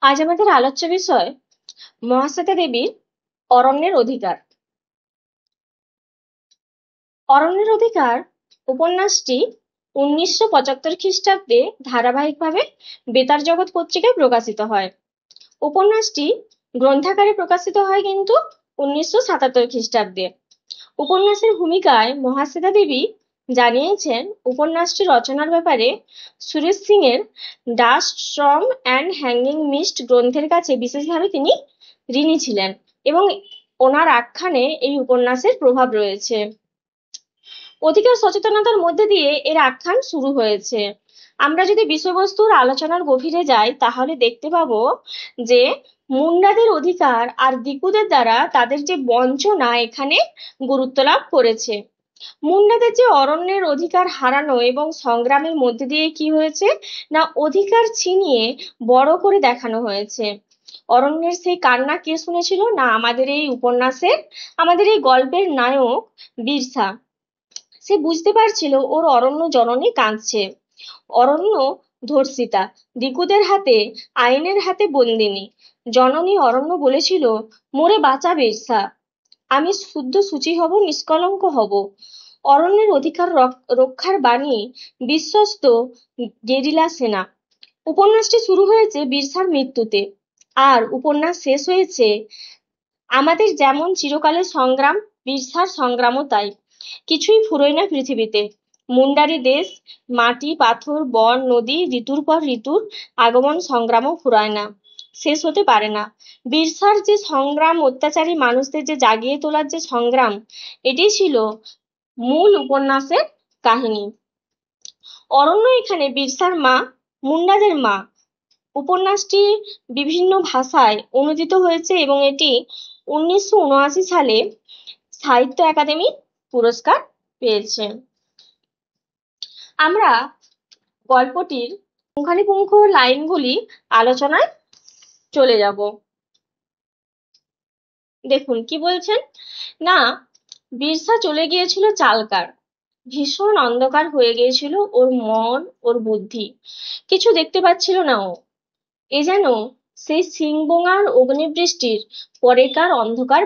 আজ আমাদের আলোচ্য বিষয় মহাশ্বেতা দেবীর অরণ্যের অধিকার। অরণ্যের অধিকার উপন্যাসটি 1975 খ্রিস্টাব্দে ধারাবাহিকভাবে বেতার জগৎ পত্রিকায় প্রকাশিত হয়। উপন্যাসটি গ্রন্থাকারে প্রকাশিত হয় কিন্তু 1977 খ্রিস্টাব্দে। উপন্যাসের ভূমিকায় মহাশ্বেতা দেবী জানিয়েছেন উপন্যাসটি রচনার ব্যাপারে সুরেশ সিং এর dust Sturm and hanging mist গ্রন্থের কাছে বিশেষভাবে তিনি ঋণী ছিলেন এবং ওনার আখ্যানে এই উপন্যাসের প্রভাব রয়েছে। অধিকার সচেতনতার মধ্যে দিয়ে এর আখ্যান শুরু হয়েছে। আমরা যদি বিষয়বস্তুর আলোচনার গভীরে যাই তাহলে দেখতে পাবো যে মুন্ডাদের অধিকার আর দিকুদের দ্বারা তাদের যে বঞ্চনা এখানে গুরুত্ব লাভ করেছে। মুন্ডাদের যে অরণ্যের অধিকার হারানো এবং সংগ্রামের মধ্যে দিয়ে কি হয়েছে না অধিকার ছিনিয়ে বড় করে দেখানো হয়েছে। অরণ্যের সেই কান্না কে শুনেছিল না আমাদের এই উপন্যাসের আমাদের এই গল্পের নায়ক বীরসা। সে বুঝতে পারছিল ওর অরণ্য জননী কাঁদছে। অরণ্য ধর্ষিতা, দিকুদের হাতে আইনের হাতে বন্দিনী। জননী অরণ্য বলেছিল মোরে বাঁচা বীরসা, আমি শুদ্ধ শুচি হব, নিষ্কলঙ্ক হব। অরণ্যের অধিকার রক্ষার বাণী বিশ্বস্ত গেরিলা সেনা। উপন্যাসটি শুরু হয়েছে বীরসার মৃত্যুতে আর উপন্যাস শেষ হয়েছে আমাদের যেমন চিরকালের সংগ্রাম, বীরসার সংগ্রামও তাই। কিছুই ফুরোয় না পৃথিবীতে। মুন্ডারি দেশ, মাটি পাথর বন নদী, ঋতুর পর ঋতুর আগমন সংগ্রামও ফুরায় না, শেষ হতে পারে না। বীরসার যে সংগ্রাম, অত্যাচারী মানুষদের যে জাগিয়ে তোলার যে সংগ্রাম, এটি ছিল মূল উপন্যাসের কাহিনী। অরণ্য এখানে বীরসার মা, মুন্ডাদের মা। উপন্যাসটি বিভিন্ন ভাষায় অনুদিত হয়েছে এবং এটি 1979 সালে সাহিত্য একাডেমি পুরস্কার পেয়েছে। আমরা গল্পটির পুঙ্খানুপুঙ্খ লাইনগুলি আলোচনায় চলে যাব। দেখুন কি বলছেন না, বীরসা চলে গিয়েছিল চালকার। ভীষণ অন্ধকার হয়ে গিয়েছিল ওর মন, ওর বুদ্ধি, কিছু দেখতে পাচ্ছিল না ও। এ যেন সেই সিংবোঙার অগ্নিবৃষ্টির পরেকার অন্ধকার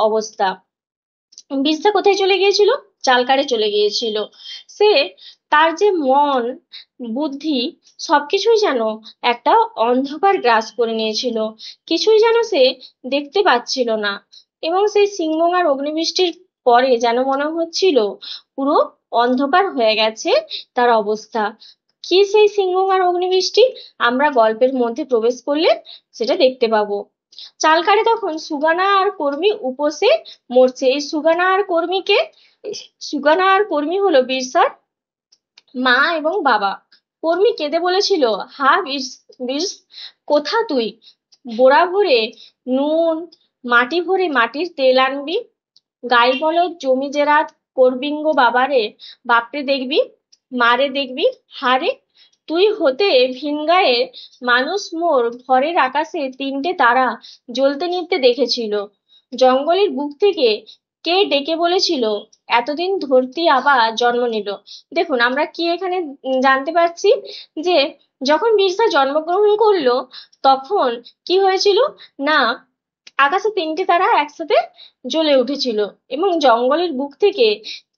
অবস্থা। বীরসা কোথায় চলে গিয়েছিল? চালকারে চলে গিয়েছিল। সে তার যে মন বুদ্ধি সবকিছুই যেন একটা অন্ধকার গ্রাস করে নিয়েছিল, কিছুই যেন সে দেখতে পাচ্ছিল না। এবং সেই সিংহভাঙার অগ্নিবৃষ্টির পরে যেন মনে হচ্ছিল পুরো অন্ধকার হয়ে গেছে তার অবস্থা। কি সেই সিংহভাঙার অগ্নিবৃষ্টি? আমরা গল্পের মধ্যে প্রবেশ করলে সেটা দেখতে পাবো। চালকারে তখন সুগানা আর কর্মী উপসে মরছে। এই সুগানা আর কর্মীকে, সুগানা আর কর্মী হলো বীরসার মা এবং বাবা। কর্মী কেঁদে বলেছিল, হা বীর, বীর কোথা তুই? বোরা ভরে নুন, মাটি ভরে মাটির তেল আনবি, গাই বলদ জমি জেরাত করবিঙ্গ বাবারে, বাপরে দেখবি, মারে দেখবি, হারে তুই হতে ভিনগাঁয়ে মানুষ মোর ঘরের আকাশে তিনটে তারা জ্বলতে নিতে দেখেছিল। জঙ্গলের বুক থেকে কে ডেকে বলেছিল এতদিন ধরতি আবার জন্ম নিল। দেখুন আমরা কি এখানে জানতে পারছি যে যখন বীরসা জন্মগ্রহণ করলো তখন কি হয়েছিল না আকাশে তিনটে তারা একসাথে জ্বলে উঠেছিল এবং জঙ্গলের বুক থেকে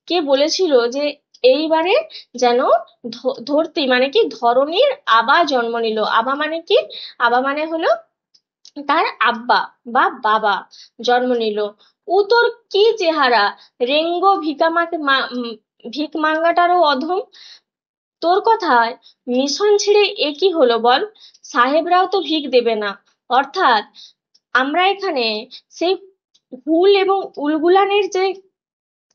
কে বলেছিল যে এইবারে যেন ধরতি মানে কি ধরনীর আবা জন্ম নিল। আবা মানে কি? আবা মানে হলো তার আব্বা বা বাবা জন্ম নিল। ও তোর কি চেহারা, রেঙ্গো ভিক মাঙ্গাটারও অধম। তোর কথায় মিশন ছেড়ে এ কি হলো বল? সাহেবরাও তো ভিক দেবে না। অর্থাৎ আমরা এখানে সেই হুল এবং উলগুলানের যে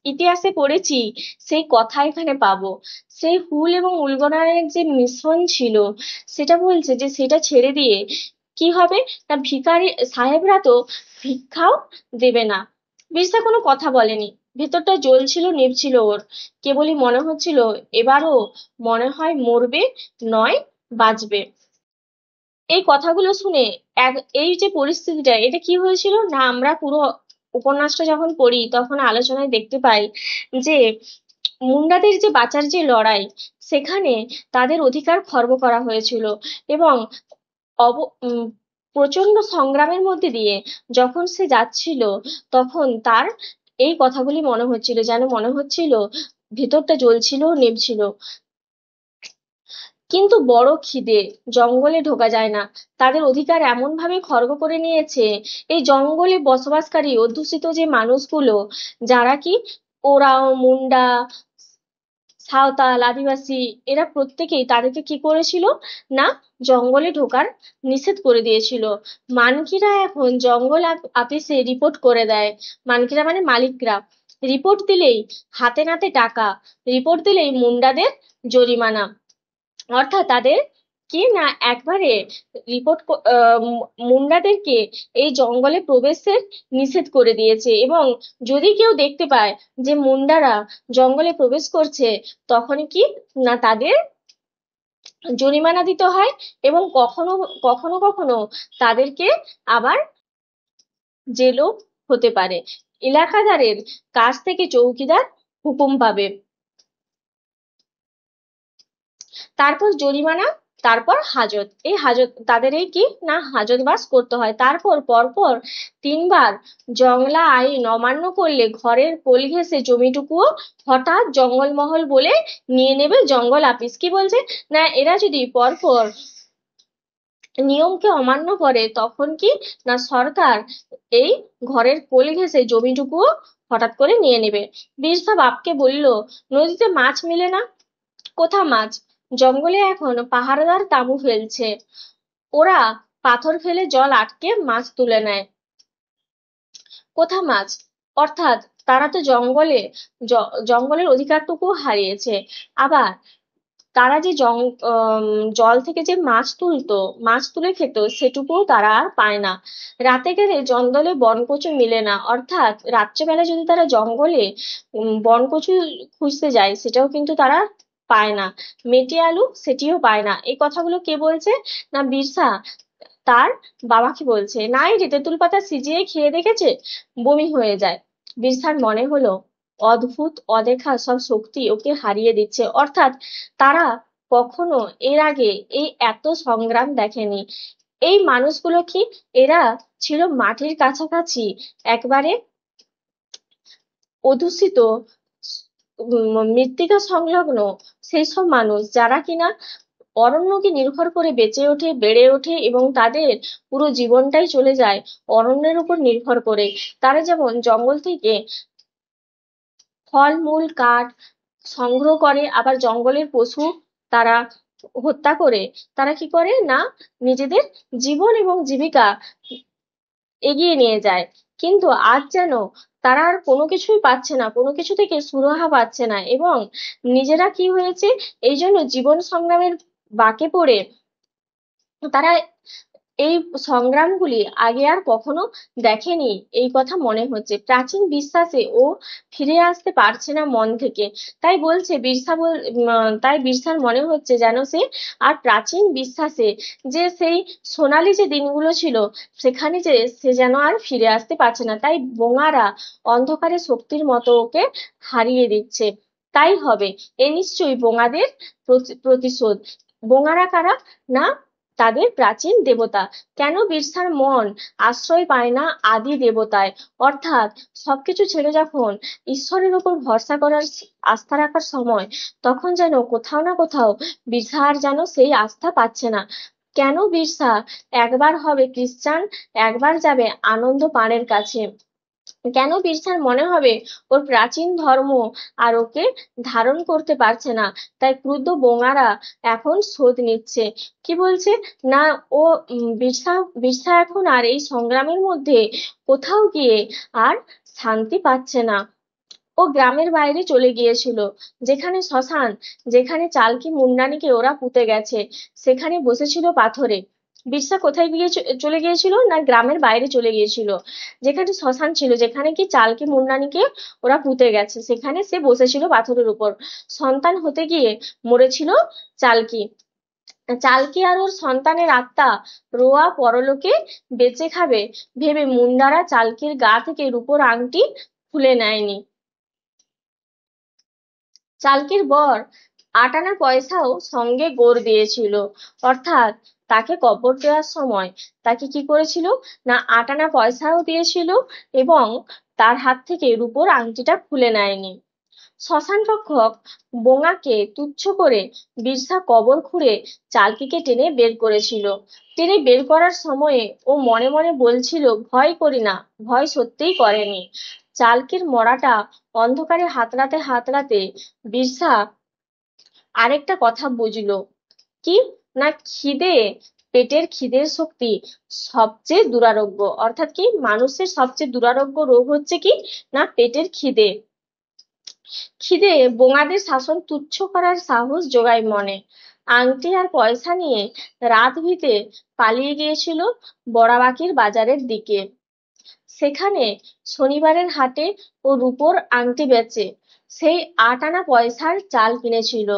ইতিহাসে পড়েছি সেই কথা এখানে পাবো। সেই হুল এবং উলগুলানের যে মিশ্রণ ছিল সেটা বলছে যে সেটা ছেড়ে দিয়ে কি হবে না ভিখারি সাহেবরা তো ভিক্ষাও দেবে না। বীরসা কোনো কথা বলেনি, ভেতরটা জ্বলছিল নিভছিল ওর। কেবলই মনে হচ্ছিল এবারও মনে হয় মরবে নয় বাঁচবে। এই কথাগুলো শুনে এই যে পরিস্থিতিটা এটা কি হয়েছিল না আমরা পুরো উপন্যাসটা যখন পড়ি তখন আলোচনায় দেখতে পাই যে মুন্ডাদের যে বাঁচার যে লড়াই সেখানে তাদের অধিকার খর্ব করা হয়েছিল এবং অব প্রচন্ড সংগ্রামের মধ্যে দিয়ে যখন সে যাচ্ছিল, তখন তার এই কথাগুলি মনে হচ্ছিল, যেন মনে হচ্ছিল ভেতরটা জ্বলছিল নিভছিল। কিন্তু বড় খিদে, জঙ্গলে ঢোকা যায় না। তাদের অধিকার এমন ভাবে খর্ব করে নিয়েছে এই জঙ্গলে বসবাসকারী অধ্যুষিত যে মানুষগুলো, যারা কি ওরাও, মুন্ডা, সাঁওতাল, আদিবাসী, এরা প্রত্যেকেই তাদেরকে কি করেছিল না, জঙ্গলে ঢোকার নিষেধ করে দিয়েছিল। মানকিরা এখন জঙ্গল আপিসে রিপোর্ট করে দেয়। মানকিরা মানে মালিকরা। রিপোর্ট দিলেই হাতে নাতে টাকা, রিপোর্ট দিলেই মুন্ডাদের জরিমানা। অর্থাৎ তাদের কি না, একবারে রিপোর্ট মুন্ডাদেরকে এই জঙ্গলে প্রবেশের নিষেধ করে দিয়েছে। এবং যদি কেউ দেখতে পায় যে মুন্ডারা জঙ্গলে প্রবেশ করছে, তখন কি না, তাদের জরিমানা দিতে হয়। এবং কখনো কখনো কখনো তাদেরকে আবার জেলও হতে পারে। এলাকাদারের কাছ থেকে চৌকিদার হুকুম পাবে। তারপর জরিমানা, তারপর হাজত। এই হাজত, তাদের এই কি না, হাজতবাস করতে হয়। তারপর পরপর 3বার জংলা আইন অমান্য করলে ঘরের কোল ঘেঁষে জমিটুকুও হঠাৎ জঙ্গলমহল বলে নিয়ে নেবে জঙ্গল আপিস। কি বলছে না, এরা যদি পরপর নিয়মকে অমান্য করে, তখন কি না, সরকার এই ঘরের কোল ঘেঁষে জমিটুকুও হঠাৎ করে নিয়ে নেবে। বিরসা বাপকে বলল, নদীতে মাছ মিলে না। কোথা মাছ? জঙ্গলে এখন পাহারাদার তাঁবু ফেলছে, ওরা পাথর ফেলে জল আটকে মাছ তুলে নেয়। কোথা মাছ? অর্থাৎ তারা তো জঙ্গলের অধিকারটুকু হারিয়েছে। আবার তারা যে জল থেকে যে মাছ তুলতো, মাছ তুলে খেত, সেটুকুও তারা আর পায় না। রাতে গেলে জঙ্গলে বনকচু মিলে না। অর্থাৎ রাত্রেবেলা যদি তারা জঙ্গলে বনকচু খুঁজতে যায়, সেটাও কিন্তু তারা পায় না। মেটে আলু সেটিও পায় না। এই কথাগুলো কে বলছে না, বিরসা তার বাবাকে বলছে। নাই রে, তেঁতুল পাতা সিজিয়ে খেয়ে দেখেছে, বমি হয়ে যায়। বিরসার মনে হলো অদ্ভুত অদেখা সব শক্তি ওকে হারিয়ে দিচ্ছে। অর্থাৎ তারা কখনো এর আগে এই এত সংগ্রাম দেখেনি। এই মানুষগুলো কি, এরা ছিল মাটির কাছাকাছি, একবারে অধ্যুষিত, মৃত্তিকা সংলগ্ন সেই সব মানুষ, যারা কিনা অরণ্যকে নির্ভর করে বেঁচে ওঠে, বেড়ে ওঠে, এবং তাদের পুরো জীবনটাই চলে যায় অরণ্যের উপর নির্ভর করে। তারা যেমন জঙ্গল থেকে ফলমূল কাঠ সংগ্রহ করে, আবার জঙ্গলের পশু তারা হত্যা করে, তারা কি করে না, নিজেদের জীবন এবং জীবিকা এগিয়ে নিয়ে যায়। কিন্তু আজ যেন তারা আর কোনো কিছুই পাচ্ছে না, কোনো কিছু থেকে সুরাহা পাচ্ছে না, এবং নিজেরা কি হয়েছে, এই জন্য জীবন সংগ্রামের বাঁকে পড়ে তারা এই সংগ্রামগুলি আগে আর কখনো দেখেনি, এই কথা মনে হচ্ছে। প্রাচীন বিশ্বাসে ও ফিরে আসতে পারছে না মন থেকে। তাই বলছে তাই বিরসার মনে হচ্ছে যেন সে আর প্রাচীন বিশ্বাসে যে সেই সোনালী যে দিনগুলো ছিল, সেখানে যে সে যেন আর ফিরে আসতে পারছে না। তাই বোঙারা অন্ধকারে শক্তির মতো ওকে হারিয়ে দিচ্ছে। তাই হবে এ নিশ্চয়ই বোঙাদের প্রতিশোধ। বোঙারা কারা না, তাদের প্রাচীন দেবতা। কেন বিরসার মন আশ্রয় পায় না আদি দেবতায়? অর্থাৎ সবকিছু ছেড়ে যখন ঈশ্বরের উপর ভরসা করার, আস্থা রাখার সময়, তখন যেন কোথাও না কোথাও বিরসা আর যেন সেই আস্থা পাচ্ছে না। কেন বিরসা একবার হবে খ্রিস্টান, একবার যাবে আনন্দ পাড়ের কাছে? কেন বিরসার মনে হবে ওর প্রাচীন ধর্ম আর ওকে ধারণ করতে পারছে না? তাই ক্রুদ্ধ বোঙারা এখন শোধ নিচ্ছে। কি বলছে না, ও বিরসা বিরসা এখন আর এই সংগ্রামের মধ্যে কোথাও গিয়ে আর শান্তি পাচ্ছে না। ও গ্রামের বাইরে চলে গিয়েছিল, যেখানে শ্মশান, যেখানে চালকি মুন্ডানিকে ওরা পুঁতে গেছে, সেখানে বসেছিল পাথরে। বিরসা কোথায় চলে গিয়েছিল না, গ্রামের বাইরে চলে গিয়েছিল, যেখানে শ্মশান ছিল, যেখানে কি চালকি মুন্ডানিকে ওরা পুঁতে গেছে, সেখানে সে বসেছিল পাথরের উপর। সন্তান হতে গিয়ে মরেছিল চালকি। চালকি আর ওর সন্তানের আত্মা রোয়া পরলোকে বেঁচে খাবে ভেবে মুন্ডারা চালকির গা থেকে রূপোর আংটি খুলে নেয়নি। চালকির বর 8 আনা পয়সাও সঙ্গে গড় দিয়েছিল। অর্থাৎ তাকে কবর দেওয়ার সময় তাকে কি করেছিল না 8 আনা পয়সাও দিয়েছিল এবং তার হাত থেকে রূপোর আংটিটা খুলে নেয়নি। শ্মশান রক্ষক বোঙাকে তুচ্ছ করে বিরসা কবর খুঁড়ে চালকিকে টেনে বের করেছিল। টেনে বের করার সময়ে ও মনে মনে বলছিল, ভয় করি না, ভয় সত্যিই করেনি। চালকির মরাটা অন্ধকারে হাতড়াতে হাতড়াতে বিরসা আরেকটা কথা বুঝলো। কি না পেটের খিদের শক্তি সবচেয়ে দুরারোগ্য। অর্থাৎ কি মানুষের সবচেয়ে দুরারোগ্য রোগ হচ্ছে কি না পেটের খিদে। খিদে বোঙাদের শাসন তুচ্ছ করার সাহস যোগায় মনে। আংটি আর পয়সা নিয়ে রাত ভিতে পালিয়ে গিয়েছিল বড়াবাকির বাজারের দিকে। সেখানে শনিবারের হাটে ও রূপোর আংটি বেচে সেই 8 আনা পয়সার চাল কিনেছিল।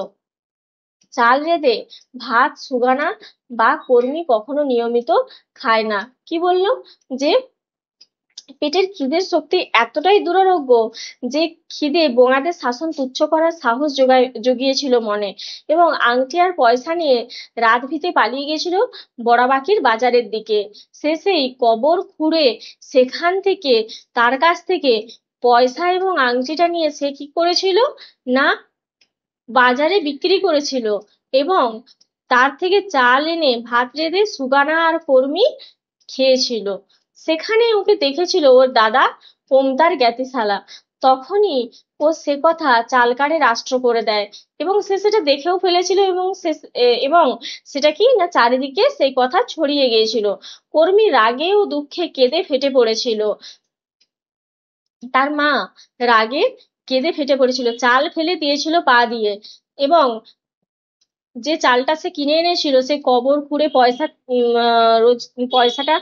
চাল রেঁধে ভাত সুগানা বা কর্মী কখনো নিয়মিত খায় না। কি বললো যে পেটের খিদের শক্তি এতটাই দুরারোগ্য যে খিদে বোঙাদের শাসন তুচ্ছ করার সাহস জুগিয়েছিল মনে, এবং আংটি আর পয়সা নিয়ে রাত ভিতে পালিয়ে গেছিল বড়াবাকির বাজারের দিকে। সে সেই কবর খুঁড়ে সেখান থেকে তার কাছ থেকে পয়সা এবং আংটিটা নিয়ে সে কি করেছিল না বাজারে বিক্রি করেছিল এবং তার থেকে চাল এনে ভাত রেঁধে সুগানা আর কর্মী খেয়েছিল। সেখানে ওকে দেখেছিল ওর দাদা পোমতার জ্ঞাতিশালা। তখনই ও সে কথা চালকারে রাষ্ট্র করে দেয় এবং সে সেটা দেখেও ফেলেছিল এবং সেটা কি না চারিদিকে সেই কথা ছড়িয়ে গিয়েছিল। কর্মী রাগে ও দুঃখে কেঁদে ফেটে পড়েছিল। তার মা রাগে কেঁদে ফেটে পড়েছিল, চাল ফেলে দিয়েছিল পা দিয়ে, এবং যে চালটা সে কিনে এনেছিল সে কবর খুঁড়ে রোজ পয়সাটা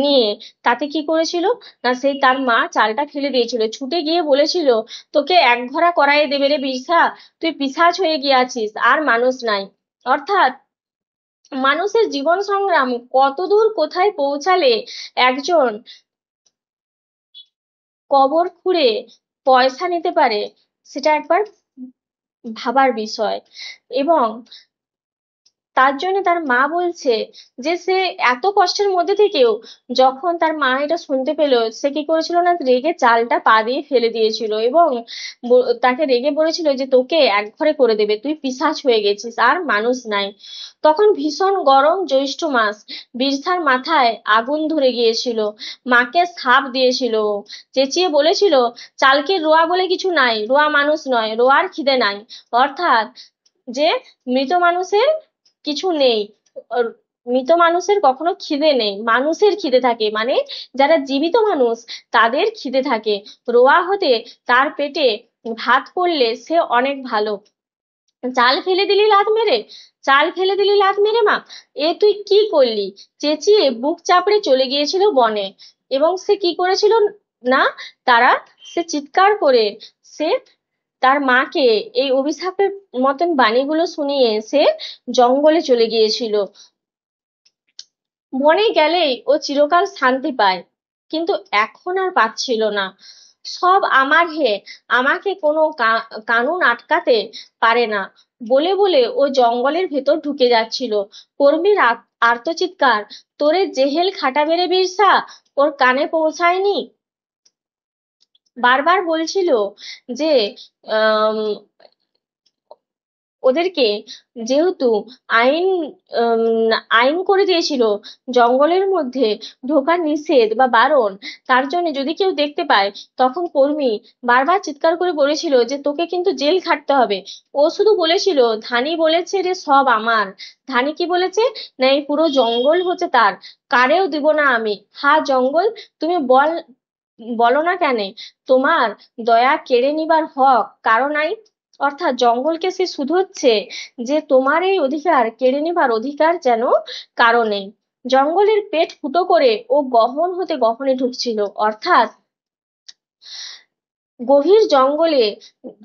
নিয়ে তাতে কি করেছিল না সেই তার মা চালটা ফেলে দিয়েছিল। ছুটে গিয়ে বলেছিল, তোকে এক ঘোড়া করাই দেবে রে বিরসা, তুই পিশাচ হয়ে গিয়েছিস, আর মানুষ নাই। অর্থাৎ মানুষের জীবন সংগ্রাম কতদূর কোথায় পৌঁছালে একজন কবর খুঁড়ে পয়সা নিতে পারে সেটা একবার ভাবার বিষয়। এবং তার জন্য তার মা বলছে যে সে এত কষ্টের মধ্যে থেকেও যখন তার মা এটা শুনতে পেলো সে কি করেছিল না রেগে চালটা পা দিয়ে ফেলে দিয়েছিল এবং তাকে রেগে বলেছিল যে তোকে এক ঘরে করে দেবে, তুই পিশাচ হয়ে গেছিস, আর মানুষ নাই। তখন ভীষণ গরম জ্যৈষ্ঠ মাস, বিরসার মাথায় আগুন ধরে গিয়েছিল। মাকে সাপ দিয়েছিল, চেঁচিয়ে বলেছিল, চালকে রোয়া বলে কিছু নাই, রোয়া মানুষ নয়, রোয়ার খিদে নাই। অর্থাৎ যে মৃত মানুষের কিছু নেই, মৃত মানুষের কখনো খিদে নেই, মানুষের খিদে থাকে, মানে যারা জীবিত মানুষ তাদের খিদে থাকে। রোয়া হতে তার পেটে ভাত পড়লে সে অনেক ভালো। চাল ফেলে দিলি লাথ মেরে, চাল ফেলে দিলি লাথ মেরে মা, এ তুই কি করলি? চেঁচিয়ে বুক চাপড়ে চলে গিয়েছিল বনে। এবং সে কি করেছিল না সে চিৎকার করে সে তার মাকে এই অভিশাপের মতন বাণীগুলো শুনিয়ে সে জঙ্গলে চলে গিয়েছিল। বনে গেলেই ও চিরকাল শান্তি পায়, কিন্তু এখন আর পাচ্ছিল না। সব আমার হে, আমাকে কোনো কানুন আটকাতে পারে না বলে বলে ও জঙ্গলের ভেতর ঢুকে যাচ্ছিল। কর্মীর আর্তচিৎকার, তোরে জেহেল খাটাবে রে বিরসা, ওর কানে পৌঁছায়নি। বারবার বলছিল যে ওদেরকে যেহেতু আইন আইন করে দিয়েছিল জঙ্গলের মধ্যে ঢোকা নিষেধ বা বারণ, তার জন্য যদি কেউ দেখতে পায়, তখন কর্মী বারবার চিৎকার করে বলেছিল যে তোকে কিন্তু জেল খাটতে হবে। ও শুধু বলেছিল ধানি বলেছে রে সব আমার, ধানি কি বলেছে না এই পুরো জঙ্গল হচ্ছে তার, কারেও দিব না আমি। হা জঙ্গল, তুমি বলো না কেন তোমার দয়া কেড়ে নিবার হক কারো নাই? অর্থাৎ জঙ্গলকে সে শুধোচ্ছে যে তোমার এই অধিকার কেড়ে নেবার অধিকার যেন কারো নেই। জঙ্গলের পেট ফুটো করে ও গহন হতে গহনে ঢুকছিল। অর্থাৎ গভীর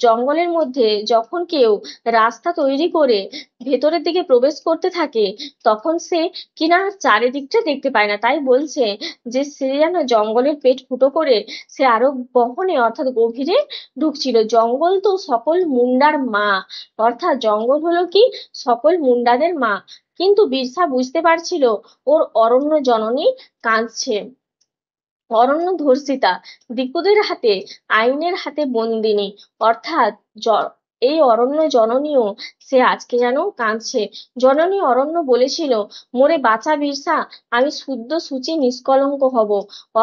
জঙ্গলের মধ্যে যখন কেউ রাস্তা তৈরি করে ভেতরের দিকে প্রবেশ করতে থাকে তখন সে কিনা চারিদিকটা দেখতে পায় না। তাই বলছে যে সে যেন জঙ্গলের পেট ফুটো করে সে আরো গহনে অর্থাৎ গভীরে ঢুকছিল। জঙ্গল তো সকল মুন্ডার মা, অর্থাৎ জঙ্গল হলো কি সকল মুন্ডাদের মা। কিন্তু বিরসা বুঝতে পারছিল ওর অরণ্য জননী কাঁদছে। অরণ্য ধর্ষিতা, দিকুদের হাতে, আইনের হাতে বন্দিনী, অর্থাৎ এই অরণ্য জননীও সে আজকে যেন কাঁদছে। জননী অরণ্য বলেছিল, মোরে বাঁচা বিরসা, আমি শুদ্ধ সূচি নিষ্কলঙ্ক হব।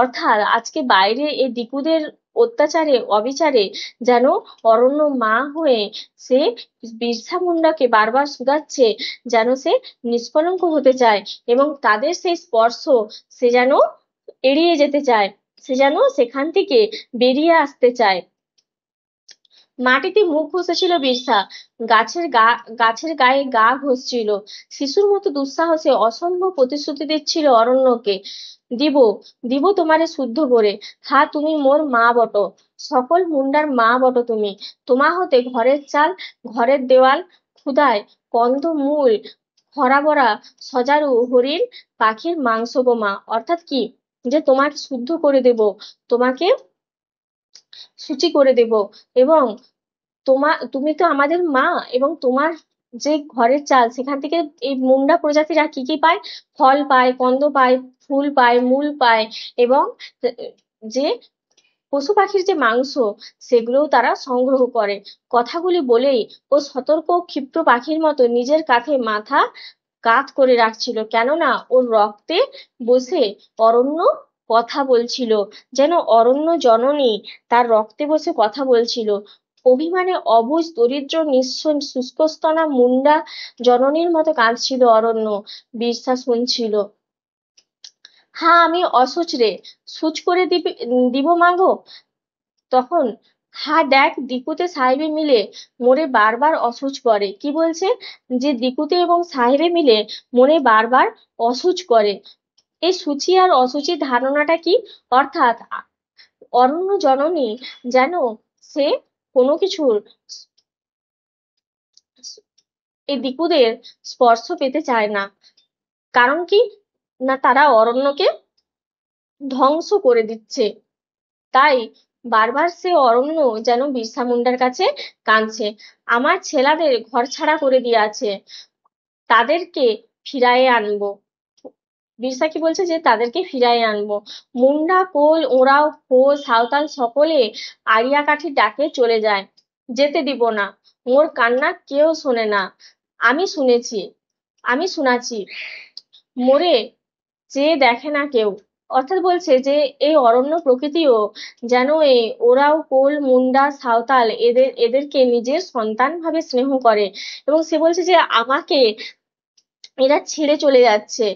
অর্থাৎ আজকে বাইরে এই দিকুদের অত্যাচারে অবিচারে যেন অরণ্য মা হয়ে সে বিরসা মুন্ডাকে বারবার শুধাচ্ছে, যেন সে নিষ্কলঙ্ক হতে চায় এবং তাদের সেই স্পর্শ সে যেন এড়িয়ে যেতে চায়, সে যেন সেখান থেকে বেরিয়ে আসতে চায়। মাটিতে মুখ ঘষেছিল বিরসা, গাছের গায়ে গা ঘষছিল, শিশুর মতো দুঃসাহসে অসম্ভব প্রতিশ্রুতি দিচ্ছিল অরণ্যকে, দিব দিব তোমারে শুদ্ধ করে, হা তুমি মোর মা বট, সকল মুন্ডার মা বট তুমি, তোমা হতে ঘরের চাল, ঘরের দেওয়াল, ক্ষুদায় কন্দ মূল, হরাবরা সজারু হরিণ পাখির মাংস গো মা। অর্থাৎ কি, যে তোমাকে শুদ্ধ করে দেব, তোমাকে শুচি করে দেব, এবং তুমি তো আমাদের মা, এবং তোমার যে ঘরের চাল সেখান থেকে এই মুন্ডা প্রজাতিরা কি কি পায়, ফল পায়, কন্দ পায়, ফুল পায়, মূল পায়, এবং যে পশু পাখির যে মাংস সেগুলোও তারা সংগ্রহ করে। কথাগুলি বলেই ও সতর্ক ক্ষিপ্র পাখির মতো নিজের কাঁধে মাথা কাত করে রাখছিল, কেননা ওর রক্তে বসে অরণ্য কথা বলছিল, যেন অরণ্য জননী তার রক্তে বসে কথা বলছিল। অভিমানে অবুঝ দরিদ্র নিঃস্ব শুষ্কস্তনা মুন্ডা জননীর মতো কাঁদছিল অরণ্য। বিরসা শুনছিল। হা আমি অসুচ রে, সুচ করে দিব মাগো। তখন হা দেখ দিকুতে সাহেবে মিলে মোরে বারবার অসুচ করে। কি বলছে, যে দিকুতে এবং সাহেবে মিলে মোরে বারবার অসুচ করে। এই সূচি আর অসুচির ধারণাটা কি, অর্থাৎ অরণ্য জননী যেন সে কোনো কিছুর এই দিকুদের স্পর্শ পেতে চায় না। কারণ কি, না তারা অরণ্যকে ধ্বংস করে দিচ্ছে। তাই বারবার সে অরণ্য যেন বিরসা মুন্ডার কাছে কাঁদছে। আমার ছেলেদের ঘর ছাড়া করে দিয়েছে, তাদেরকে ফিরায়ে আনবো। বিরসা কি বলছে, যে তাদেরকে ফিরায়ে আনবো। মুন্ডা কোল ওরাও খো সাঁওতাল সকলে আড়িয়া কাঠির ডাকে চলে যায়, যেতে দিব না, মোর কান্না কেউ শোনে না, আমি শুনেছি, আমি শুনাছি, মোরে চেয়ে দেখে না কেউ। অর্থাৎ বলছে যে এই অরণ্য প্রকৃতিও যেন এই ওরাও কোল মুন্ডা সাঁওতাল এদেরকে নিজের সন্তান ভাবে স্নেহ করে, এবং সে বলছে যে আমাকে এরা ছেড়ে চলে যাচ্ছে,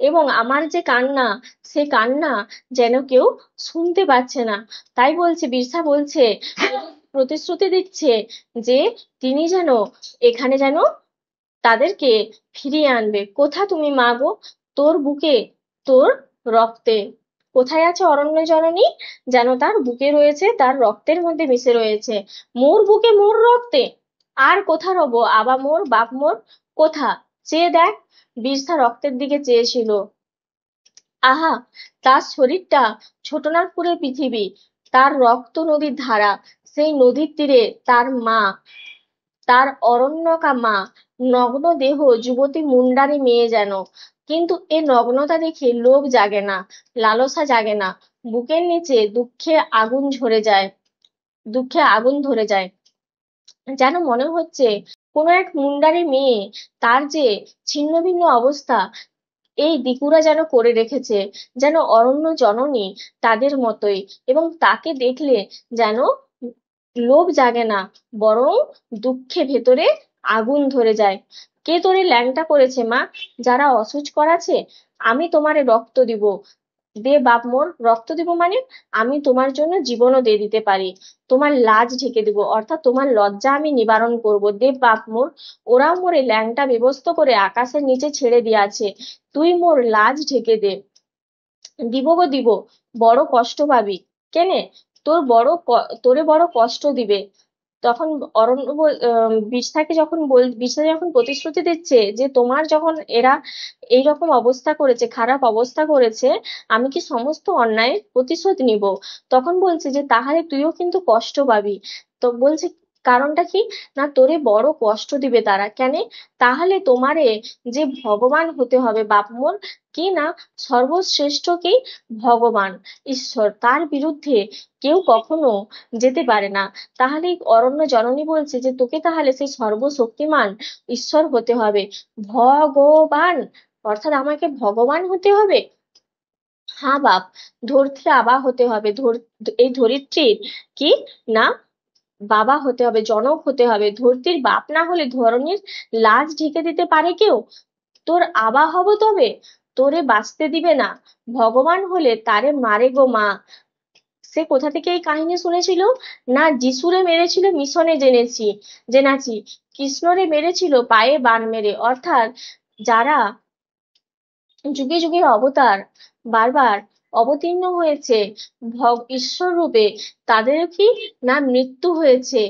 এবং আমার যে কান্না, সে কান্না যেন কেউ শুনতে পাচ্ছে না। তাই বলছে, বিরসা বলছে, প্রতিশ্রুতি দিচ্ছে যে তিনি যেন এখানে যেন তাদেরকে ফিরিয়ে আনবে। কোথা তুমি মা গো, তোর বুকে, তোর রক্তে। কোথায় আছে অরণ্য জননী, যেন তার বুকে রয়েছে, তার রক্তের মধ্যে মিশে রয়েছে। মোর বুকে মোর রক্তে, আর কোথা রব আবা মোর বাপ মোর, কোথা, চেয়ে দেখ। বিরসা রক্তের দিকে চেয়েছিল। আহা, তার শরীরটা ছোটনাগপুরের পৃথিবী, তার রক্ত নদীর ধারা, সেই নদীর তীরে তার মা, তার অরণ্যকা মা, নগ্ন দেহ যুবতী মুন্ডারি মেয়ে যেন। কিন্তু এ নগ্নতা দেখে লোভ জাগে না, লালসা জাগে না, বুকের নিচে দুঃখে আগুন ঝরে যায়, দুঃখে আগুন ধরে যায়। যেন মনে হচ্ছে কোনো এক মুন্ডারি মেয়ে, তার যে ছিন্ন ভিন্ন অবস্থা এই দিকুরা যেন করে রেখেছে, যেন অরণ্য জননী তাদের মতোই, এবং তাকে দেখলে যেন লোভ জাগে না, বরং দুঃখে ভেতরে আগুন ধরে যায়। কে তোরে ল্যাংটা করেছে মা, যারা অসুচ করাছে, আমি তোমারে রক্ত দিব, দে বাপ মোর, রক্ত দিব মানে আমি তোমার জন্য জীবনও দিয়ে দিতে পারি, তোমার লাজ ঢেকে দিব, অর্থাৎ তোমার লজ্জা আমি নিবারণ করব, দে বাপ মোর। ওরাও মোরে ল্যাংটা ব্যবস্থ করে আকাশের নিচে ছেড়ে দিয়াছে, তুই মোর লাজ ঢেকে দে। দিব গো দিব, বড় কষ্ট পাবি, কেনে, তোরে বড় কষ্ট দিবে। তখন বিরসা যখন প্রতিশ্রুতি দিচ্ছে যে তোমার যখন এরা এইরকম অবস্থা করেছে, খারাপ অবস্থা করেছে, আমি কি সমস্ত অন্যায়ের প্রতিশোধ নিব। তখন বলছে যে তাহলে তুইও কিন্তু কষ্ট পাবি। তো বলছে কারণটা কি? না তোরে বড় কষ্ট দিবে তারা। কেন? তাহলে তোমারে যে ভগবান হতে হবে বাপ মোর, কি না সর্বশ্রেষ্ঠ কি? ভগবান, ঈশ্বর, তার বিরুদ্ধে কেউ কখনো যেতে পারে না। তাহলে এই অরণ্য জননী বলছে যে তোকে তাহলে সেই সর্বশক্তিমান ঈশ্বর হতে হবে, ভগবান, অর্থাৎ আমাকে ভগবান হতে হবে। হ্যাঁ বাপ, ধরতে আবা হতে হবে, এই ধরিত্রীর কি না বাবা হতে হবে, জনক হতে হবে। ধরতির বাপ না হলে ধরনীর লাজ ঢেকে দিতে পারে কেউ? তোর আবা হব তবে, তোরে বাঁচতে দিবে না। ভগবান হলে তারে মারে গো মা। সে কোথা থেকে এই কাহিনী শুনেছিল? না যিশুরে মেরেছিল মিশনে জেনেছি। কৃষ্ণরে মেরেছিল পায়ে বান মেরে। অর্থাৎ যারা যুগে যুগে অবতার বারবার অবতীর্ণ হয়েছে ঈশ্বর রূপে, তাদের কি না মৃত্যু হয়েছে।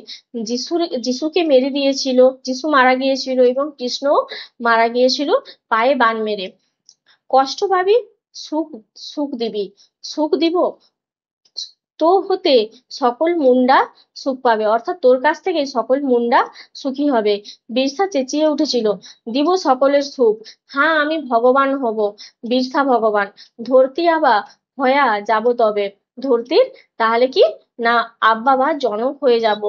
যিশুকে মেরে দিয়েছিল, যিশু মারা গিয়েছিল, এবং কৃষ্ণ মারা গিয়েছিল পায়ে বান মেরে। কষ্ট পাবি, সুখ সুখ দিবি, সুখ দিব তো হতে সকল মুন্ডা সুখ পাবে, অর্থাৎ তোর কাছ থেকে সকল মুন্ডা সুখী হবে। বিরসা চেঁচিয়ে উঠেছিল, দিব সকলের সুখ, হ্যাঁ আমি ভগবান হব, বিরসা ভগবান। ধরতি আবা হয়া যাব তবে, ধরতির তাহলে কি না আব্বা বা জনক হয়ে যাব।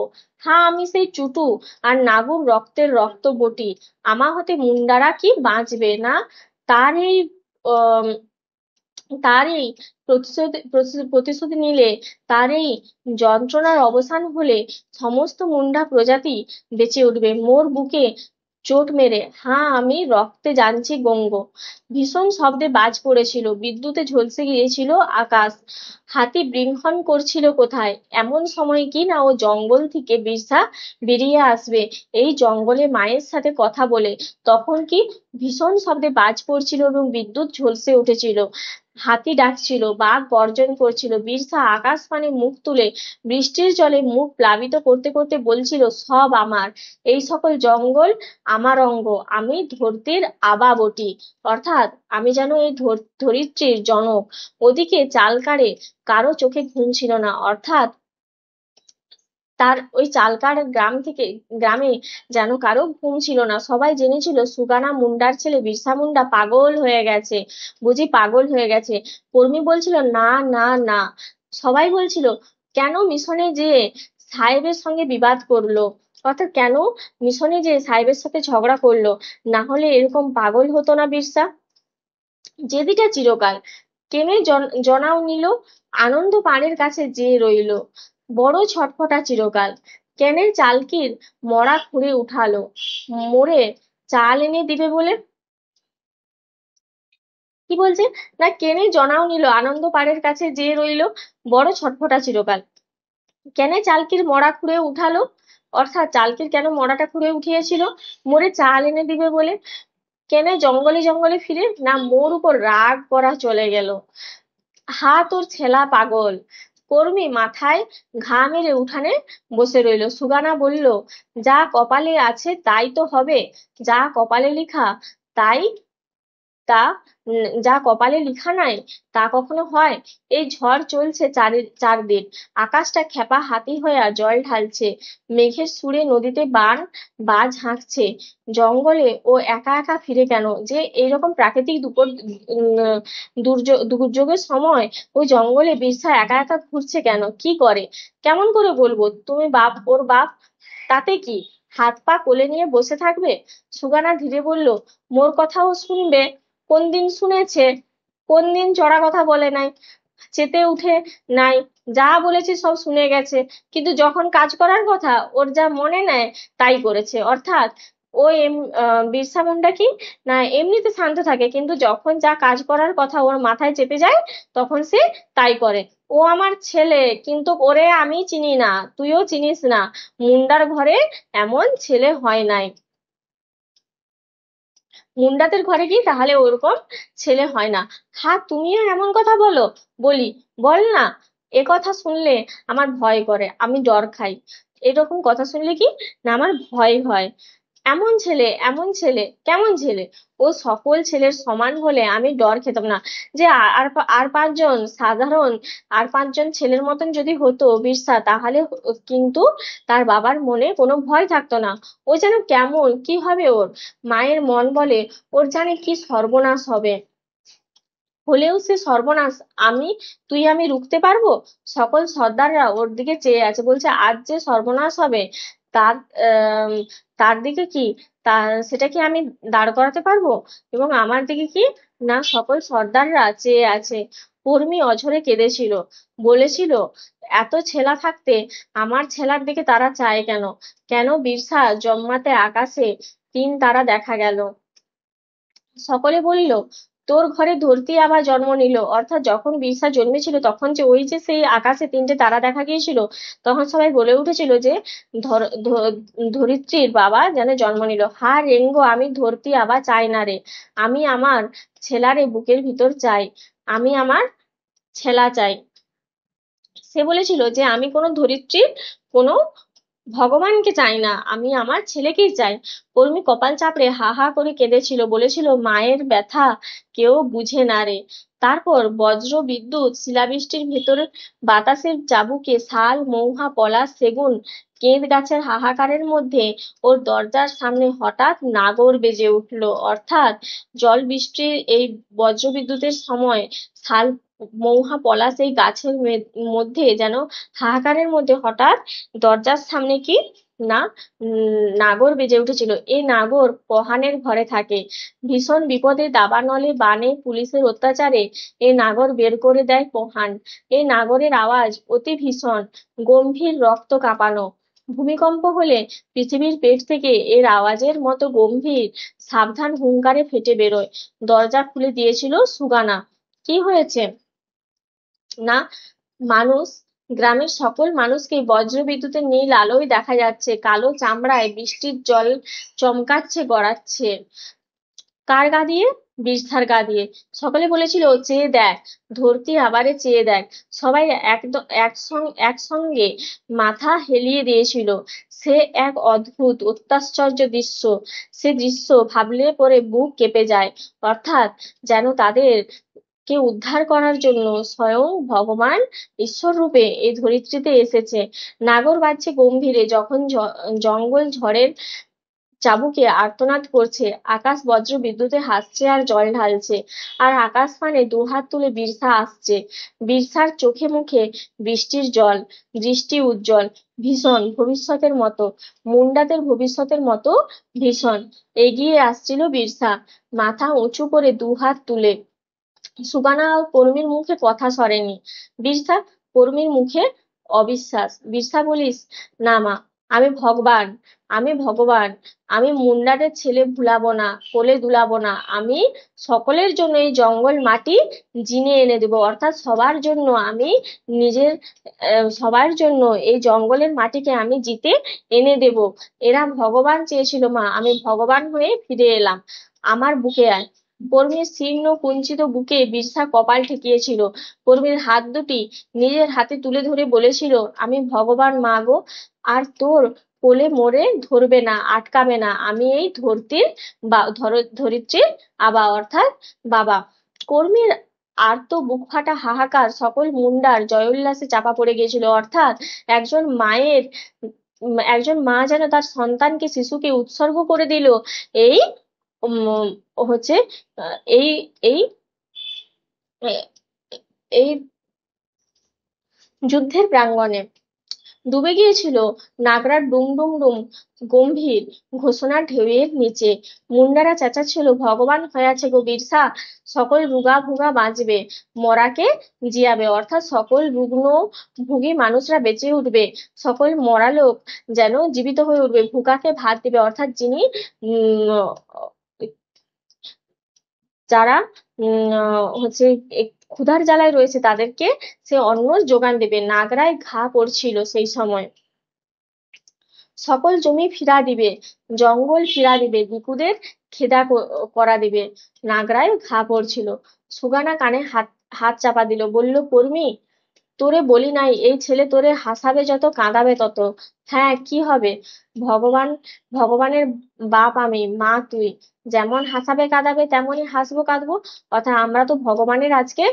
হ্যাঁ আমি সেই চুটু আর নাগুর রক্তের রক্ত বটি, আমা হতে মুন্ডারা কি বাঁচবে না। তার এই তার এই প্রতিশোধ নিলে, তার এই যন্ত্রণার অবসান হলে সমস্ত মুন্ডা প্রজাতি বেঁচে উঠবে মোর বুকে চোট মেরে, হ্যাঁ আমি রক্তে জানছি গঙ্গ। ভীষণ শব্দে বাজ পড়েছিল, বিদ্যুতে ঝলসে গিয়েছিল আকাশ। হাতি বৃঙ্খন করছিল কোথায়? এমন সময় কি না ও জঙ্গল থেকে বিরসা বেরিয়ে আসবে এই জঙ্গলে মায়ের সাথে কথা বলে। তখন কি ভীষণ শব্দে বাজ পড়ছিল এবং বিদ্যুৎ ঝলসে উঠেছিল, হাতি ডাকছিল, বাঘ গর্জন করছিল। বিরসা আকাশ পানে মুখ তুলে বৃষ্টির জলে মুখ প্লাবিত করতে করতে বলছিল, সব আমার, এই সকল জঙ্গল আমার অঙ্গ, আমি ধরতির আবা বটি। অর্থাৎ আমি যেন এই ধরিত্রীর জনক। ওদিকে চালকারে কারো চোখে ঘুম ছিল না। অর্থাৎ তার ওই চালকার গ্রামে যেন কারো ঘুম ছিল না। সবাই জেনেছিল সুগানা মুন্ডার ছেলে বিরসা মুন্ডা পাগল হয়ে গেছে, বুঝি পাগল হয়ে গেছে। কর্মী বলছিল না না না, সবাই বলছিল কেন মিশনে যে সাহেবের সঙ্গে বিবাদ করলো, অর্থাৎ কেন মিশনে যে সাহেবের সাথে ঝগড়া করলো, না হলে এরকম পাগল হতো না বিরসা। যেদিটা চিরকাল কেমে জনাও নিল, আনন্দ পাড়ের কাছে যে রইল, বড় ছটফটা চিরকাল। কেনে চালকির মরা খুঁড়ে উঠালো, মোরে চাল এনে দিবে বলে। কি বলছে? না কেনে জনাও নিল, আনন্দ পাড়ের কাছে যে রইল, বড় ছটফটা চিরকাল। কেনে চালকির মরা খুঁড়ে উঠালো, অর্থাৎ চালকির কেন মরাটা খুঁড়ে উঠিয়েছিল? মোরে চাল এনে দিবে বলে। কেনে জঙ্গলে জঙ্গলে ফিরে, না মোর উপর রাগ করা চলে গেল। হা তোর ছেলা পাগল। কর্মী মাথায় ঘা মেরে উঠানে বসে রইল। সুগানা বলল, যা কপালে আছে তাই তো হবে, যা কপালে লিখা তাই তা যা কপালে লিখা নাই তা কখনো হয়? এই ঝড় চলছে চারদিন, আকাশটা খেপা হাতি হয়ে জল ঢালছে, মেঘের সুরে নদীতে বাজ হাঁকছে। জঙ্গলে ও একা একা ফিরে কেন? যে এইরকম প্রাকৃতিক দুর্যোগের সময় ওই জঙ্গলে বিরসা একা একা ঘুরছে কেন? কি করে? কেমন করে বলবো? তুমি বাপ, ওর বাপ, তাতে কি? হাত পা কোলে নিয়ে বসে থাকবে? সুগানা ধীরে বলল, মোর কথাও শুনবে? কোন দিন শুনেছে? কোন দিন চড়া কথা বলে নাই, চেতে উঠে নাই, যা বলেছে সব শুনে গেছে, কিন্তু যখন কাজ করার কথা ওর যা মনে নেয় তাই করেছে। অর্থাৎ ও বিরসা মুন্ডা কি না এমনিতে শান্ত থাকে, কিন্তু যখন যা কাজ করার কথা ওর মাথায় চেপে যায় তখন সে তাই করে। ও আমার ছেলে, কিন্তু ওরে আমি চিনি না, তুইও চিনিস না, মুন্ডার ঘরে এমন ছেলে হয় নাই। মুন্ডাদের ঘরে কি তাহলে ওরকম ছেলে হয় না? হ্যাঁ তুমিও এমন কথা বলো? বলি, বল না। এ কথা শুনলে আমার ভয় করে, আমি ডর খাই। এরকম কথা শুনলে কি না আমার ভয় হয়। এমন ছেলে কেমন ছেলে? ও সকল ছেলের সমান হলে আমি ডর খেতাম না। যে আর পাঁচজন সাধারণ, আর পাঁচজন ছেলের মতন যদি হতো বিরসা, তাহলে কিন্তু তার বাবার মনে কোনো ভয় থাকতো না। ও যেন কেমন কি হবে ওর। মায়ের মন বলে ওর জানে কি সর্বনাশ হবে। হলেও সে সর্বনাশ আমি রুখতে পারবো? সকল সর্দাররা ওর দিকে চেয়ে আছে, বলছে আজ যে সর্বনাশ হবে তার আহ তার দিকে কি, সেটা কি আমি দাঁড় করাতে পারবো? এবং আমার দিকে কি না, সকল সর্দাররা চেয়ে আছে। কর্মী অঝরে কেঁদেছিল, বলেছিল এত ছেলা থাকতে আমার ছেলার দিকে তারা চায় কেন? কেন বিরসা জম্মাতে আকাশে তিন তারা দেখা গেল। সকলে বলিল তোর ঘরে ধরতি আবার জন্ম নিল। অর্থাৎ যখন বিরসা জন্মেছিল তখন যে ওই যে সেই আকাশে তিনটে তারা দেখা গিয়েছিল, তখন সবাই বলে উঠেছিল যে ধরিত্রীর বাবা যেন জন্ম নিল। হা রেঙ্গো, আমি ধরতি আবার চাই না রে, আমি আমার ছেলারে বুকের ভিতর চাই, আমি আমার ছেলা চাই। সে বলেছিল যে আমি কোনো ধরিত্রীর কোনো ভগবানকে চাই না, আমি আমার ছেলেকেই চাই। কর্মী কপাল চাপড়ে হা হা করে কেঁদেছিল, বলেছিল মায়ের ব্যথা কেউ বুঝে না রে। তারপর বজ্র বিদ্যুৎ শিলাবৃষ্টির ভেতর বাতাসের চাবুকে শাল মৌহা পলাশ সেগুন কেঁদ গাছের হাহাকারের মধ্যে ওর দরজার সামনে হঠাৎ নাগর বেজে উঠলো। অর্থাৎ জল বৃষ্টির এই বজ্র বিদ্যুতের সময় শাল মৌহা পলাশ এই গাছের মধ্যে যেন হাহাকারের মধ্যে হঠাৎ দরজার সামনে কি না, নাগর বেজে উঠেছিল। এই নাগর পহানের ঘরে থাকে। ভীষণ বিপদে দাবানলে বানে পুলিশের অত্যাচারে এই নাগর বের করে দেয় পহান। এই নাগরের আওয়াজ অতি ভীষণ, গম্ভীর, রক্ত কাঁপানো। ভূমিকম্প হলে পৃথিবীর পেট থেকে এর আওয়াজের মতো গম্ভীর সাবধান হুংকারে ফেটে বেরোয়। দরজা খুলে দিয়েছিল সুগানা। কি হয়েছে না, মানুষ, গ্রামের সকল মানুষকে বজ্র বিদ্যুতের নীল আলোয় দেখা যাচ্ছে, কালো চামড়ায় বৃষ্টির জল চমকাচ্ছে গড়াচ্ছে। কার গা দিয়ে? বিরসার গা দিয়ে। সকলে বলেছিল চেয়ে দেখ, ধরতি আবারে চেয়ে দেখ। সবাই একসঙ্গে মাথা হেলিয়ে দিয়েছিল। সে এক অদ্ভুত অত্যাশ্চর্য দৃশ্য। সে দৃশ্য ভাবলে পরে বুক কেঁপে যায়। অর্থাৎ যেন তাদের কে উদ্ধার করার জন্য স্বয়ং ভগবান ঈশ্বর রূপে এই ধরিত্রীতে এসেছে। নাগর বাজছে গম্ভীরে, যখন জঙ্গল ঝড়ের চাবুকে আর্তনাদ করছে, আকাশ বজ্র বিদ্যুতে হাসছে আর জল ঢালছে। আর আকাশ পানে দুহাত তুলে বিরসা আসছে। বিরসার চোখে মুখে বৃষ্টির জল, দৃষ্টি উজ্জ্বল, ভীষণ, ভবিষ্যতের মতো, মুন্ডাতের ভবিষ্যতের মতো ভীষণ। এগিয়ে আসছিল বিরসা, মাথা উঁচু করে দুহাত তুলে। সুবানা ও কর্মীর মুখে কথা সরেনি। বিরসা, কর্মীর মুখে অবিশ্বাস। বিরসা বলিস না মা, আমি ভগবান, আমি ভগবান, আমি মুন্ডারের ছেলে ভুলাবো না, কোলে দুলাবো না। আমি সকলের জন্য এই জঙ্গল মাটি জিনে এনে দেবো। অর্থাৎ সবার জন্য আমি নিজের সবার জন্য এই জঙ্গলের মাটিকে আমি জিতে এনে দেব। এরা ভগবান চেয়েছিল মা, আমি ভগবান হয়ে ফিরে এলাম, আমার বুকে আয়। কর্মীর শীর্ণ কুঞ্চিত বুকে বিরসা কপাল ঠেকিয়েছিল। কর্মীর হাত দুটি নিজের হাতে তুলে ধরে বলেছিল আমি ভগবান মা গো, আর তোর কোলে মোড়ে ধরবে না, আটকাবে না, আমি এই ধরতির বা ধরিত্রীর আবা অর্থাৎ বাবা। কর্মীর আর্ত বুক ফাটা হাহাকার সকল মুন্ডার জয়োল্লাসে চাপা পড়ে গিয়েছিল। অর্থাৎ একজন মা যেন তার সন্তানকে, শিশুকে উৎসর্গ করে দিল এই হচ্ছে এই এই এই যুদ্ধের প্রাঙ্গণে ডুবে গিয়েছিল নাগরার ডুম ডুম ডুম গম্ভীর ঘোষণার ঢেউয়ের নিচে। মুন্ডারা চেঁচাচ্ছিল ভগবান হয়েছে গো বিরসা, সকল রুগা ভুগা বাঁচবে, মরাকে জিয়াবে। অর্থাৎ সকল রুগ্ন ভুগী মানুষরা বেঁচে উঠবে, সকল মরা লোক যেন জীবিত হয়ে উঠবে, ভুকাকে ভাত দিবে। অর্থাৎ যিনি যারা হচ্ছে ক্ষুধার জ্বালায় রয়েছে তাদেরকে সে অন্ন যোগান দেবে। নাগরায় ঘা পড়ছিল সেই সময়। সকল জমি ফিরা দিবে, জঙ্গল ফিরা দিবে, দিকুদের খেদা করা দিবে। নাগরায় ঘা পড়ছিল। সুগানা কানে হাত হাত চাপা দিল, বলল কর্মী, তোরে বলি নাই এই ছেলে তোরে হাসাবে যত কাঁদাবে তত। হ্যাঁ, কি হবে? ভগবান ভগবানের বাপ আমি, মা তুই। যেমন হাসাবে কাঁদাবে তেমনই হাসবো কাঁদবো। অর্থাৎ আমরা তো ভগবানের আজকে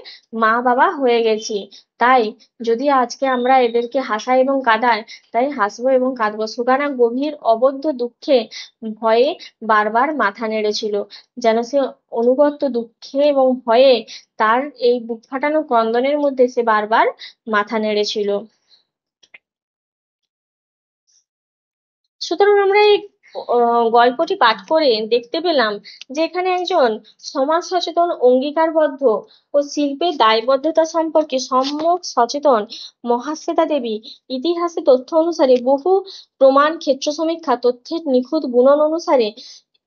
মা বাবা হয়ে গেছি। তাই যদি আজকে আমরা এদেরকে হাসাই এবং কাঁদাই, তাই হাসবো এবং কাঁদবো। সুগানা গভীর অবদ্ধ দুঃখে ভয়ে বারবার মাথা নেড়েছিল, যেন সে অনুগত দুঃখে এবং ভয়ে তার এই বুক ফাটানো ক্রন্দনের মধ্যে সে বারবার মাথা নেড়েছিল। সুতরাং আমরা এই গল্পটি পাঠ করে দেখতে পেলাম যে এখানে একজন সমাজ সচেতন, অঙ্গীকারবদ্ধ ও শিল্পের দায়বদ্ধতা সম্পর্কে সম্যক সচেতন মহাশ্বেতা দেবী ইতিহাসে তথ্য অনুসারে বহু প্রমাণ, ক্ষেত্র সমীক্ষা, তথ্যের নিখুঁত বুনন অনুসারে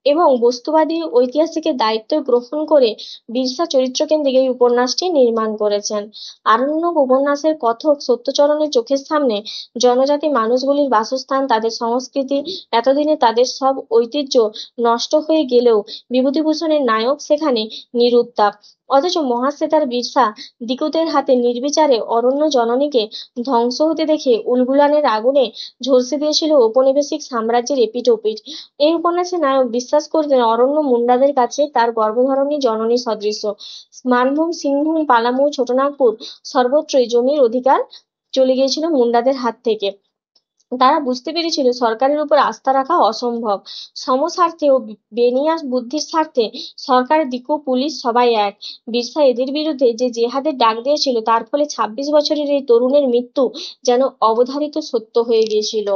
এবং বস্তুবাদী ঐতিহাসিকের দায়িত্ব গ্রহণ করে বিরসা চরিত্র কেন্দ্রিক এই উপন্যাসটি নির্মাণ করেছেন। আরণ্যক উপন্যাসের কথক সত্যচরণের চোখের সামনে জনজাতি মানুষগুলির বাসস্থান, তাদের সংস্কৃতি, এতদিনে তাদের সব ঐতিহ্য নষ্ট হয়ে গেলেও বিভূতিভূষণের নায়ক সেখানে নিরুত্তাপ। অথচ মহাশ্বেতার বিরসা দিকুতের হাতে নির্বিচারে অরণ্য জননীকে ধ্বংস হতে দেখে উলগুলানের আগুনে ঝলসে দিয়েছিল ঔপনিবেশিক সাম্রাজ্যের এপিঠ ওপিঠ। এই উপন্যাসের নায়ক বিশ্বাস করতেন অরণ্য মুন্ডাদের কাছে তার গর্ভধারিণী জননী সদৃশ। মানভূম, সিংভূম, পালামৌ, ছোটনাগপুর সর্বত্রই জমির অধিকার চলে গিয়েছিল মুন্ডাদের হাত থেকে। তারা বুঝতে পেরেছিল সরকারের উপর আস্থা রাখা অসম্ভব। সমস্বার্থে ও বেনিয়া বুদ্ধির স্বার্থে সরকার, দিকু, পুলিশ সবাই এক। বিরসা এদের বিরুদ্ধে যে জেহাদের ডাক দিয়েছিল, তার ফলে 26 বছরের এই তরুণের মৃত্যু যেন অবধারিত সত্য হয়ে গিয়েছিল।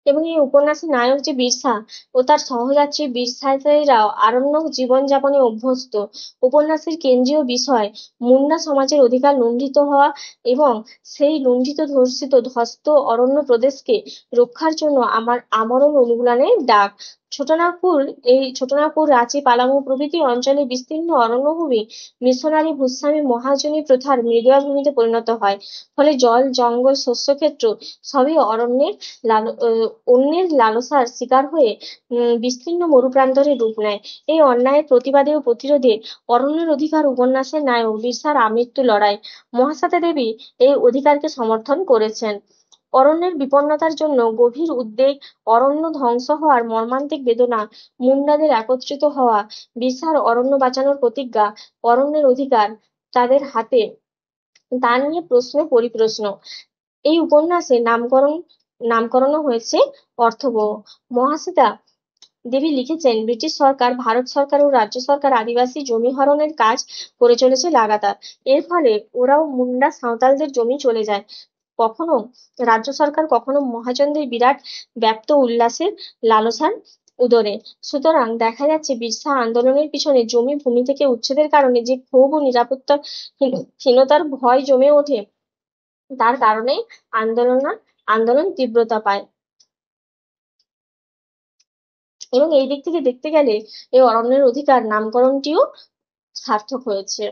এবং এই উপন্যাসের নায়ক যে বিরসা ও তার সহযাত্রী বীরসাইরাও আরণ্যক জীবনযাপনে অভ্যস্ত। উপন্যাসের কেন্দ্রীয় বিষয় মুন্ডা সমাজের অধিকার লুণ্ঠিত হওয়া এবং সেই লুণ্ঠিত, ধর্ষিত, ধ্বস্ত অরণ্য প্রদেশকে রক্ষার জন্য আমার আমরণ উলগুলানের ডাক। ছোটনাগপুর, রাঁচি, পালামৌ প্রভৃতি অঞ্চলে বিস্তীর্ণ অরণ্যভূমি মিশনারি ভূস্বামী মহাজনী প্রথার মৃদুয়া ভূমিতে পরিণত হয়। ফলে জল, জঙ্গল, শস্যক্ষেত্র সবই অন্যের লালসার শিকার হয়ে বিস্তীর্ণ মরুপ্রান্তরে রূপ নেয়। এই অন্যায়ের প্রতিবাদে ও প্রতিরোধে অরণ্যের অধিকার উপন্যাসের নায়ক বিরসার আমৃত্যু লড়াই। মহাশ্বেতা দেবী এই অধিকারকে সমর্থন করেছেন। অরণ্যের বিপন্নতার জন্য গভীর উদ্বেগ, অরণ্য ধ্বংস হওয়ার মর্মান্তিক বেদনা, মুন্ডাদের একত্রিত হওয়া, বিরসার অরণ্য বাঁচানোর প্রতিজ্ঞা, অরণ্যের অধিকার তাদের হাতে, তা নিয়ে প্রশ্ন পরিপ্রশ্ন। এই উপন্যাসের নামকরণও হয়েছে অর্থবহ। মহাশ্বেতা দেবী লিখেছেন, ব্রিটিশ সরকার, ভারত সরকার ও রাজ্য সরকার আদিবাসী জমি হরণের কাজ করে চলেছে লাগাতার। এর ফলে ওরাও মুন্ডা সাঁওতালদের জমি চলে যায়। কখনো রাজ্য সরকার, কখনো মহাজনদের বিরাট ব্যাপ্ত উল্লাসের লালসার উদরে। সুতরাং দেখা যাচ্ছে বিরসা আন্দোলনের পিছনে জমি ভূমি থেকে উচ্ছেদের কারণে যে ক্ষোভ ও নিরাপত্তার হীনতার ভয় জমে ওঠে, তার কারণে আন্দোলন আন্দোলন তীব্রতা পায়। এবং এই দিক থেকে দেখতে গেলে এই অরণ্যের অধিকার নামকরণটিও সার্থক হয়েছে।